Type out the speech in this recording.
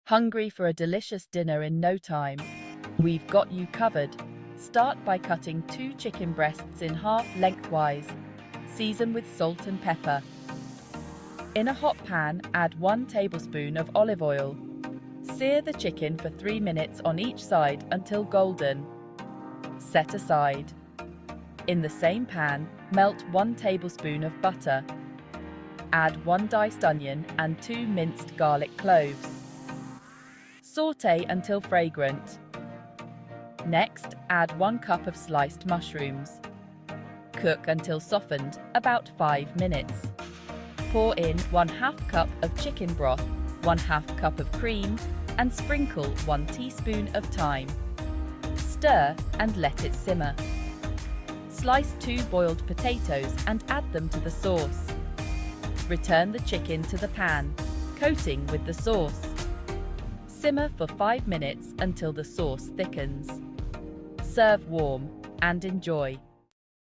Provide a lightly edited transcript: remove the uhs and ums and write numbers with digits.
Hungry for a delicious dinner in no time? We've got you covered. Start by cutting 2 chicken breasts in half lengthwise. Season with salt and pepper. In a hot pan, add 1 tablespoon of olive oil. Sear the chicken for 3 minutes on each side until golden. Set aside. In the same pan, melt 1 tablespoon of butter. Add 1 diced onion and 2 minced garlic cloves. Sauté until fragrant. Next, add 1 cup of sliced mushrooms. Cook until softened, about 5 minutes. Pour in 1/2 cup of chicken broth, 1/2 cup of cream, and sprinkle 1 teaspoon of thyme. Stir and let it simmer. Slice 2 boiled potatoes and add them to the sauce. Return the chicken to the pan, coating with the sauce. Simmer for 5 minutes until the sauce thickens. Serve warm and enjoy.